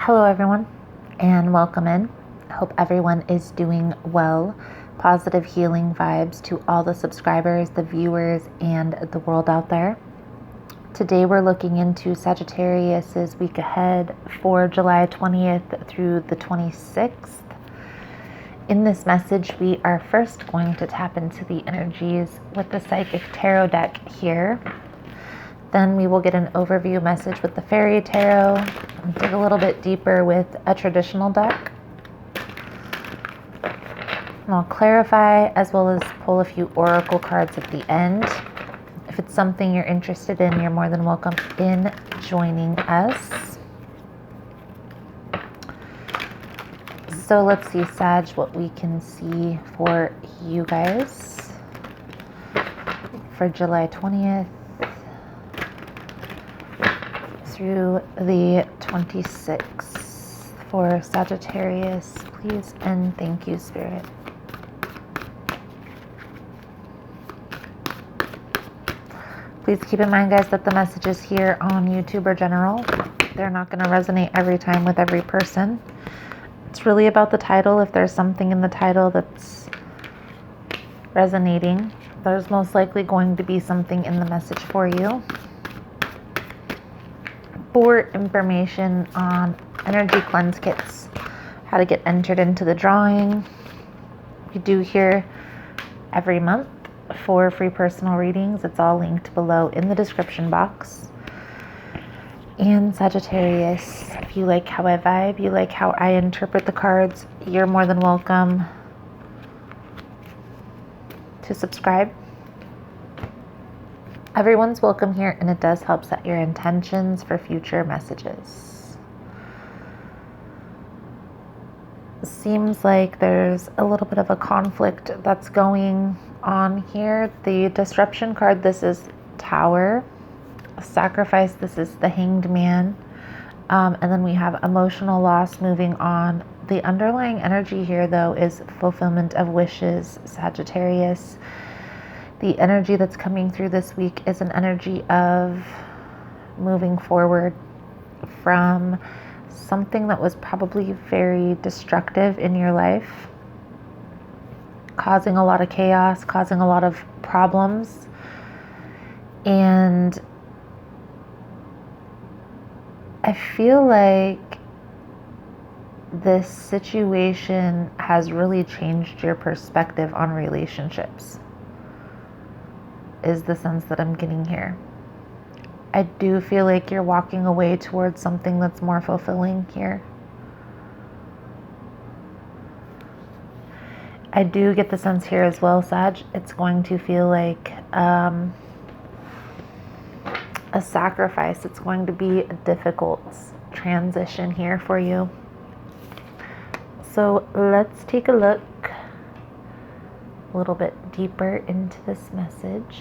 Hello everyone and welcome in. Hope everyone is doing well. Positive healing vibes to all the subscribers, the viewers, and the world out there. Today we're looking into Sagittarius's week ahead for July 20th through the 26th. In this message, we are first going to tap into the energies with the Psychic Tarot deck here. Then we will get an overview message with the Fairy Tarot and dig a little bit deeper with a traditional deck. And I'll clarify as well as pull a few oracle cards at the end. If it's something you're interested in, you're more than welcome in joining us. So let's see, Sag, what we can see for you guys for July 20th. Through the 26th for Sagittarius, please and thank you, Spirit. Please keep in mind, guys, that the messages here on YouTube are general. They're not going to resonate every time with every person. It's really about the title. If there's something in the title that's resonating, there's most likely going to be something in the message for you. For information on energy cleanse kits, how to get entered into the drawing, we do here every month for free personal readings. It's all linked below in the description box. And Sagittarius, if you like how I vibe, you like how I interpret the cards, you're more than welcome to subscribe. Everyone's welcome here, and it does help set your intentions for future messages. Seems like there's a little bit of a conflict that's going on here. The disruption card, this is Tower. Sacrifice, this is the Hanged Man. And then we have emotional loss, moving on. The underlying energy here, though, is fulfillment of wishes, Sagittarius. The energy that's coming through this week is an energy of moving forward from something that was probably very destructive in your life, causing a lot of chaos, causing a lot of problems. And I feel like this situation has really changed your perspective on relationships, is the sense that I'm getting here. I do feel like you're walking away towards something that's more fulfilling here. I do get the sense here as well, Sag, it's going to feel like a sacrifice. It's going to be a difficult transition here for you. So let's take a look a little bit deeper into this message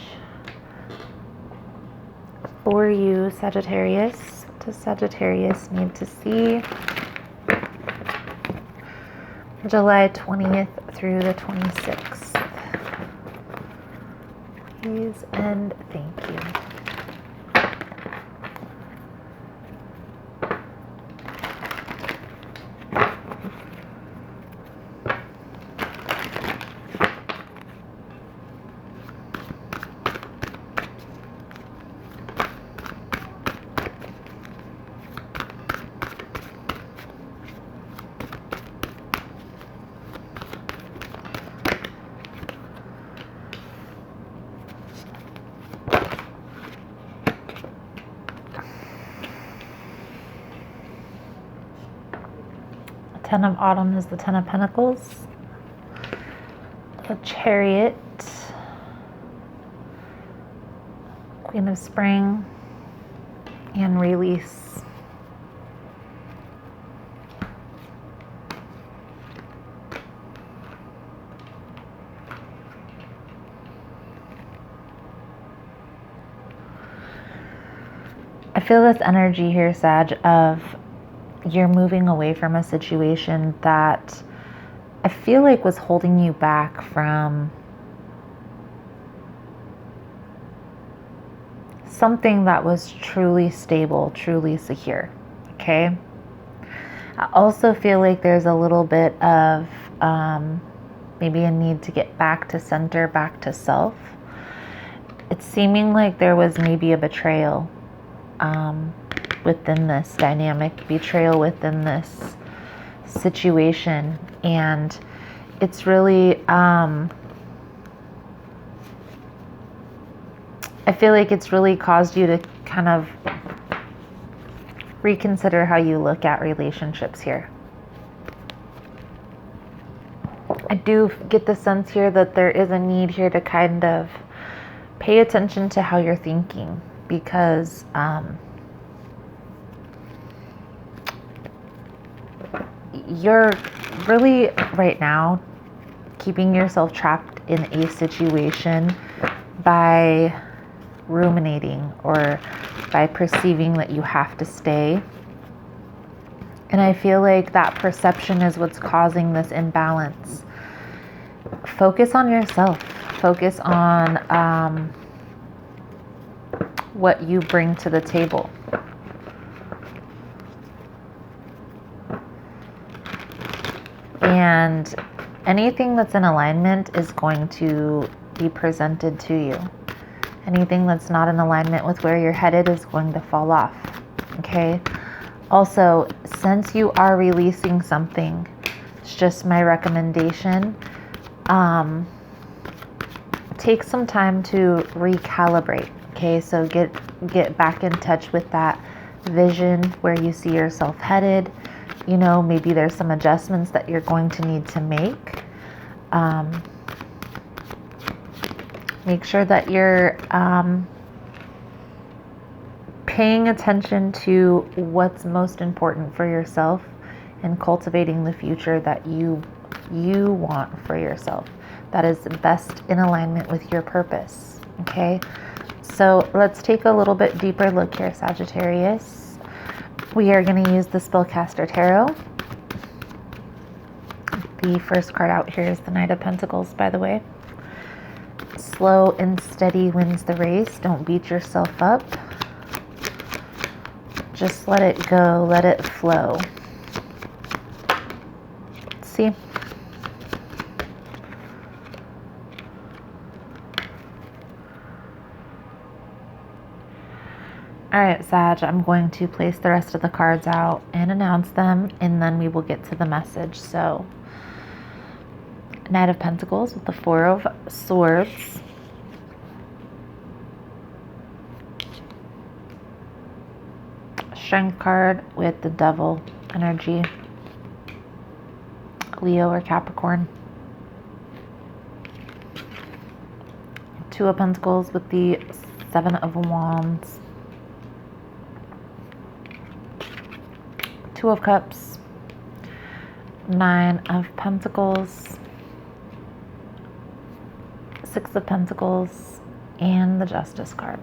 for you, Sagittarius. What does Sagittarius need to see July 20th through the 26th? Please and thank you. Ten of Autumn is the Ten of Pentacles. The Chariot. Queen of Spring. And Release. I feel this energy here, Sag, of you're moving away from a situation that I feel like was holding you back from something that was truly stable, truly secure. Okay? I also feel like there's a little bit of maybe a need to get back to center, back to self. It's seeming like there was maybe a betrayal within this dynamic, betrayal within this situation, and it's really I feel like it's really caused you to kind of reconsider how you look at relationships here. I do get the sense here that there is a need here to kind of pay attention to how you're thinking, because you're really right now keeping yourself trapped in a situation by ruminating or by perceiving that you have to stay. And I feel like that perception is what's causing this imbalance. Focus on yourself. Focus on what you bring to the table. And anything that's in alignment is going to be presented to you. Anything that's not in alignment with where you're headed is going to fall off. Okay? Also, since you are releasing something, it's just my recommendation, take some time to recalibrate. Okay? So get back in touch with that vision where you see yourself headed. You know, maybe there's some adjustments that you're going to need to make. Make sure that you're paying attention to what's most important for yourself and cultivating the future that you want for yourself, that is best in alignment with your purpose. Okay, so let's take a little bit deeper look here, Sagittarius. We are going to use the Spellcaster Tarot. The first card out here is the Knight of Pentacles, by the way. Slow and steady wins the race. Don't beat yourself up. Just let it go. Let it flow. See? Alright, Sag, I'm going to place the rest of the cards out and announce them, and then we will get to the message. So, Knight of Pentacles with the Four of Swords. Strength card with the Devil energy. Leo or Capricorn. Two of Pentacles with the Seven of Wands. Two of Cups. Nine of Pentacles. Six of Pentacles. And the Justice card.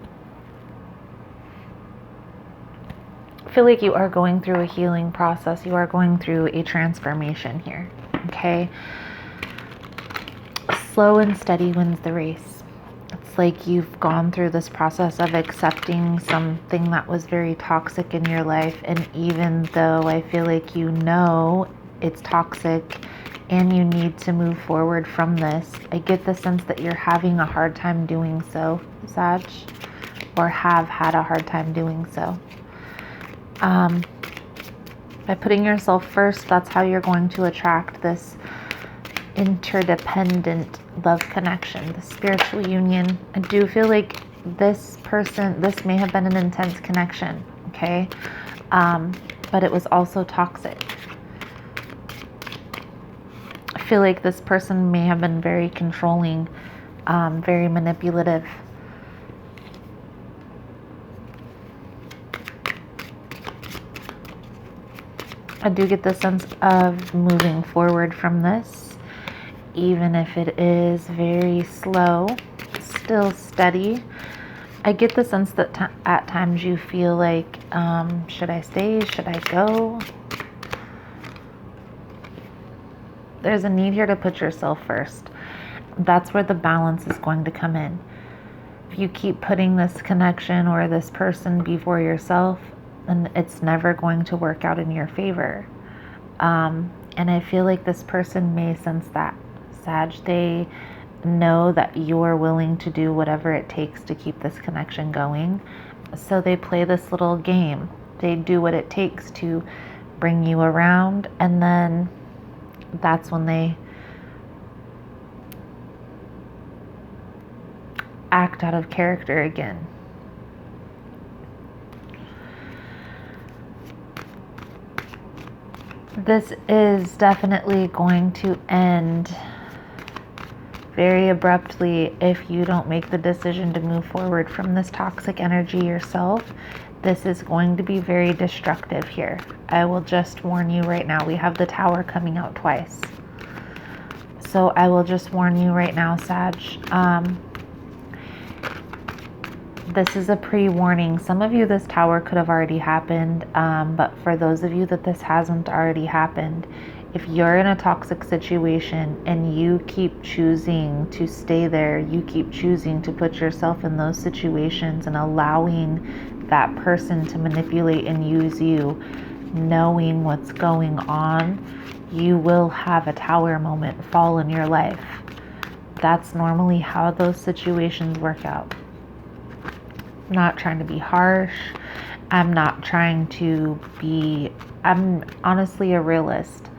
I feel like you are going through a healing process. You are going through a transformation here. Okay? Slow and steady wins the race. It's like you've gone through this process of accepting something that was very toxic in your life, and even though I feel like you know it's toxic and you need to move forward from this, I get the sense that you're having a hard time doing so, Sag, or have had a hard time doing so. By putting yourself first, that's how you're going to attract this interdependent love connection, the spiritual union. I do feel like this may have been an intense connection, okay? But it was also toxic. I feel like this person may have been very controlling, very manipulative. I do get the sense of moving forward from this, even if it is very slow, still steady. I get the sense that at times you feel like, should I stay? Should I go? There's a need here to put yourself first. That's where the balance is going to come in. If you keep putting this connection or this person before yourself, and it's never going to work out in your favor. And I feel like this person may sense that, Sag. They know that you're willing to do whatever it takes to keep this connection going. So they play this little game. They do what it takes to bring you around, and then that's when they act out of character again. This is definitely going to end very abruptly if you don't make the decision to move forward from this toxic energy yourself. This is going to be very destructive here. I will just warn you right now. We have the Tower coming out twice. So I will just warn you right now, Sag. This is a pre-warning. Some of you, this Tower could have already happened, but for those of you that this hasn't already happened, if you're in a toxic situation and you keep choosing to stay there, you keep choosing to put yourself in those situations and allowing that person to manipulate and use you, knowing what's going on, you will have a Tower moment fall in your life. That's normally how those situations work out. I'm not trying to be harsh. I'm not trying to be, I'm honestly a realist.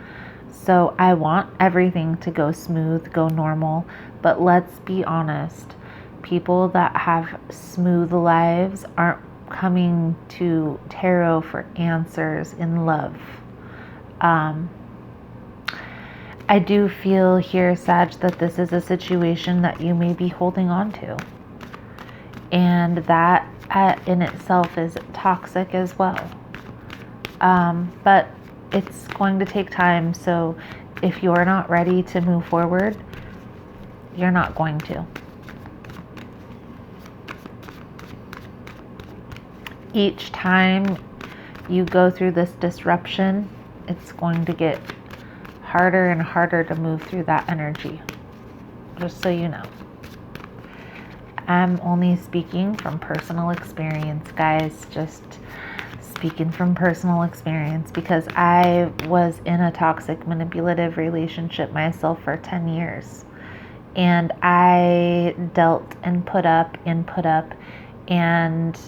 So I want everything to go smooth, go normal, but let's be honest. People that have smooth lives aren't coming to tarot for answers in love. I do feel here, Sag, that this is a situation that you may be holding on to. And that in itself is toxic as well. But it's going to take time. So if you're not ready to move forward, you're not going to. Each time you go through this disruption, it's going to get harder and harder to move through that energy. Just so you know. I'm only speaking from personal experience, guys. Just speaking from personal experience, because I was in a toxic, manipulative relationship myself for 10 years. And I dealt and put up, and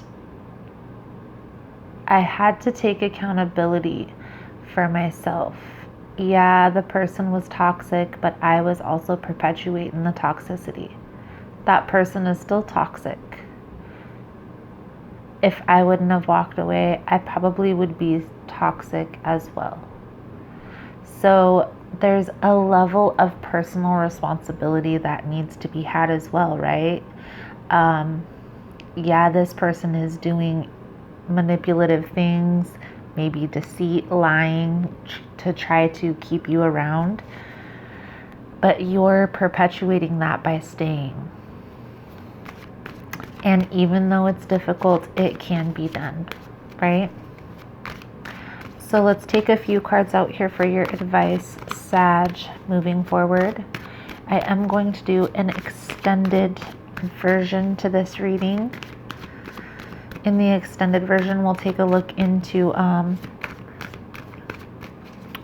I had to take accountability for myself. Yeah, the person was toxic, but I was also perpetuating the toxicity. That person is still toxic. If I wouldn't have walked away, I probably would be toxic as well. So there's a level of personal responsibility that needs to be had as well, right? Yeah, this person is doing manipulative things, maybe deceit, lying to try to keep you around, but you're perpetuating that by staying. And even though it's difficult, it can be done, right? So let's take a few cards out here for your advice, Sag, moving forward. I am going to do an extended version to this reading. In the extended version, we'll take a look into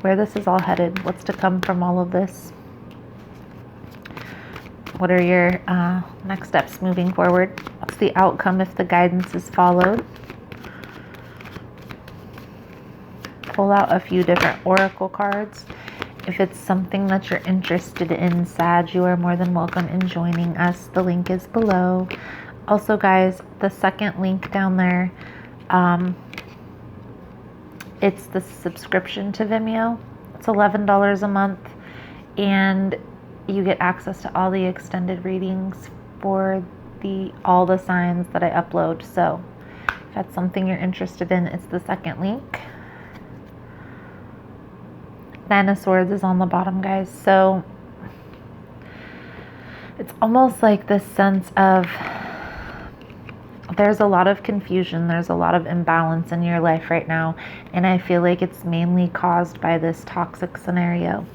where this is all headed, what's to come from all of this. What are your next steps moving forward? What's the outcome if the guidance is followed? Pull out a few different oracle cards. If it's something that you're interested in, Sag, you are more than welcome in joining us. The link is below. Also, guys, the second link down there, it's the subscription to Vimeo. It's $11 a month, and you get access to all the extended readings for all the signs that I upload. So if that's something you're interested in, it's the second link. Nine of Swords is on the bottom, guys. So it's almost like this sense of there's a lot of confusion, there's a lot of imbalance in your life right now, and I feel like it's mainly caused by this toxic scenario.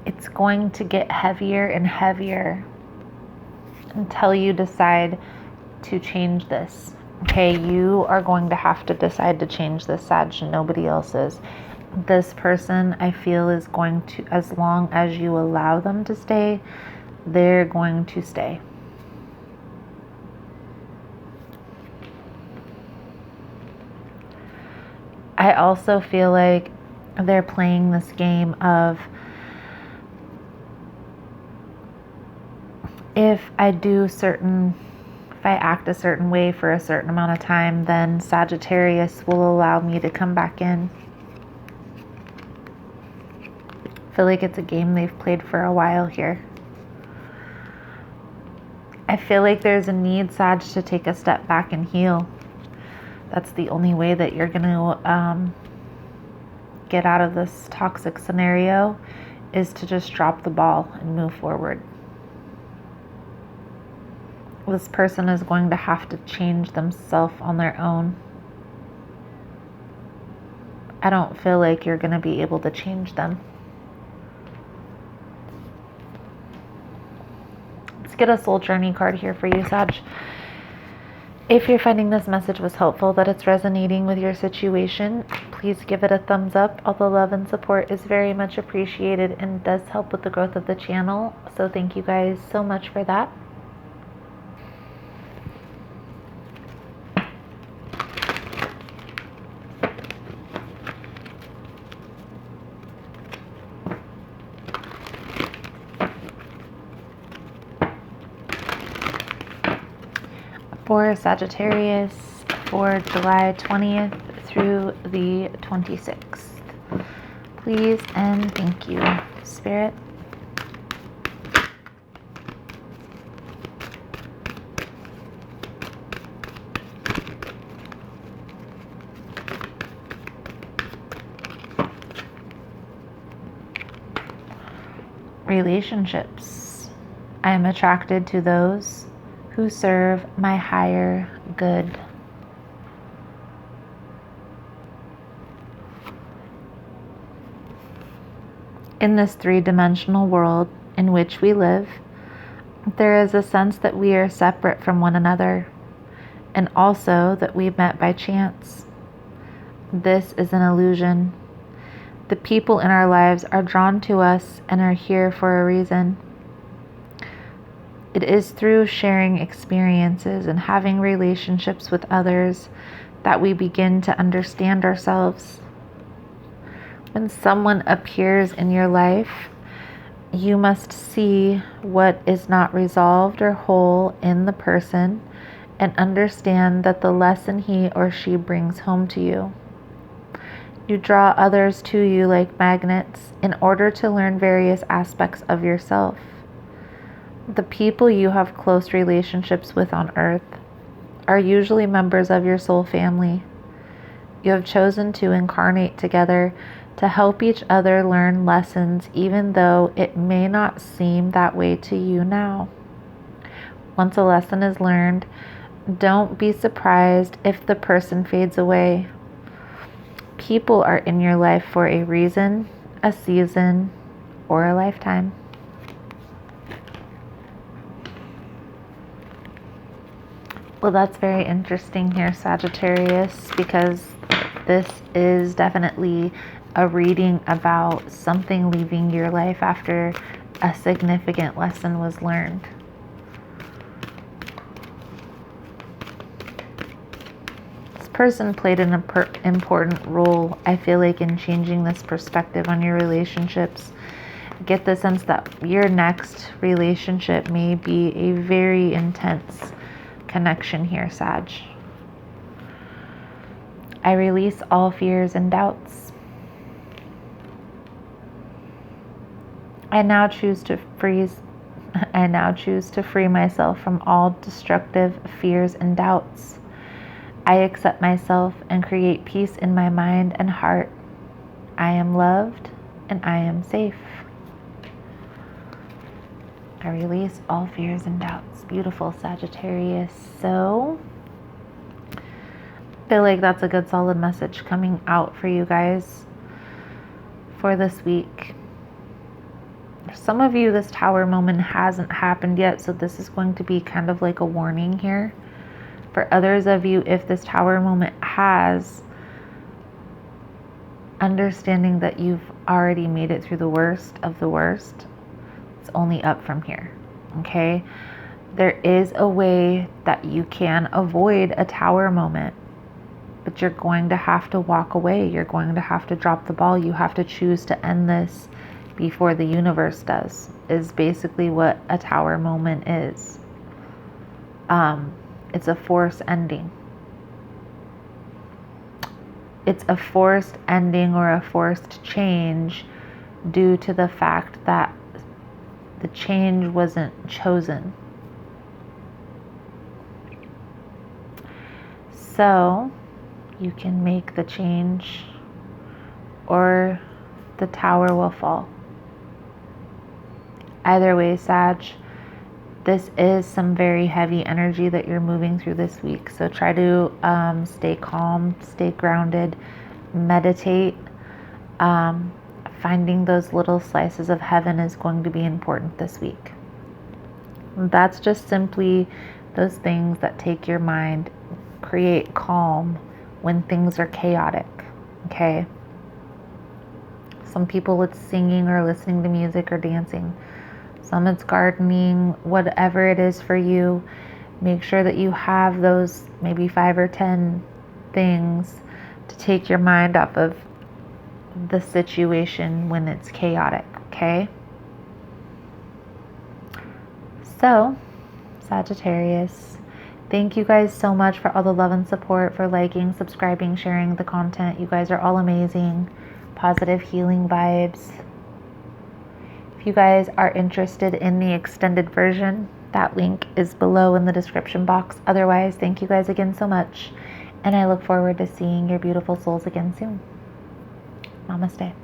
It's going to get heavier and heavier until you decide to change this, Okay, you are going to have to decide to change this, Sag. Nobody else is. This person, I feel, is going to, as long as you allow them to stay, they're going to stay. I also feel like they're playing this game of, if I act a certain way for a certain amount of time, then Sagittarius will allow me to come back in. I feel like it's a game they've played for a while here. I feel like there's a need, Sag, to take a step back and heal. That's the only way that you're going to get out of this toxic scenario, is to just drop the ball and move forward. This person is going to have to change themselves on their own. I don't feel like you're going to be able to change them. Let's get a soul journey card here for you, Sag. If you're finding this message was helpful, that it's resonating with your situation, please give it a thumbs up. All the love and support is very much appreciated and does help with the growth of the channel. So thank you guys so much for that. For Sagittarius, for July 20th through the 26th. Please and thank you, Spirit. Relationships. I am attracted to those who serve my higher good. In this three-dimensional world in which we live, there is a sense that we are separate from one another, and also that we met by chance. This is an illusion. The people in our lives are drawn to us and are here for a reason. It is through sharing experiences and having relationships with others that we begin to understand ourselves. When someone appears in your life, you must see what is not resolved or whole in the person and understand that the lesson he or she brings home to you. You draw others to you like magnets in order to learn various aspects of yourself. The people you have close relationships with on earth are usually members of your soul family. You have chosen to incarnate together to help each other learn lessons, even though it may not seem that way to you now. Once a lesson is learned, don't be surprised if the person fades away. People are in your life for a reason, a season, or a lifetime. Well, that's very interesting here, Sagittarius, because this is definitely a reading about something leaving your life after a significant lesson was learned. This person played an important role, I feel like, in changing this perspective on your relationships. Get the sense that your next relationship may be a very intense connection here, Sag. I release all fears and doubts. I now choose to free myself from all destructive fears and doubts. I accept myself and create peace in my mind and heart. I am loved and I am safe. I release all fears and doubts. Beautiful, Sagittarius. So, I feel like that's a good solid message coming out for you guys for this week. For some of you, this tower moment hasn't happened yet, so this is going to be kind of like a warning here For others of you, if this Tower moment has understanding that you've already made it through the worst of the worst, it's only up from here, okay? There is a way that you can avoid a Tower moment, but you're going to have to walk away. You're going to have to drop the ball. You have to choose to end this before the universe does, is basically what a Tower moment is. It's a forced ending. It's a forced ending or a forced change due to the fact that the change wasn't chosen. So you can make the change or the Tower will fall. Either way, Sag, this is some very heavy energy that you're moving through this week. So try to stay calm, stay grounded, meditate. Finding those little slices of heaven is going to be important this week. That's just simply those things that take your mind, create calm when things are chaotic, okay? Some people it's singing or listening to music or dancing. Some it's gardening, whatever it is for you. Make sure that you have those maybe 5 or 10 things to take your mind off of the situation when it's chaotic, okay? So, Sagittarius, thank you guys so much for all the love and support, for liking, subscribing, sharing the content. You guys are all amazing. Positive healing vibes. If you guys are interested in the extended version, that link is below in the description box. Otherwise, thank you guys again so much, and I look forward to seeing your beautiful souls again soon. Namaste.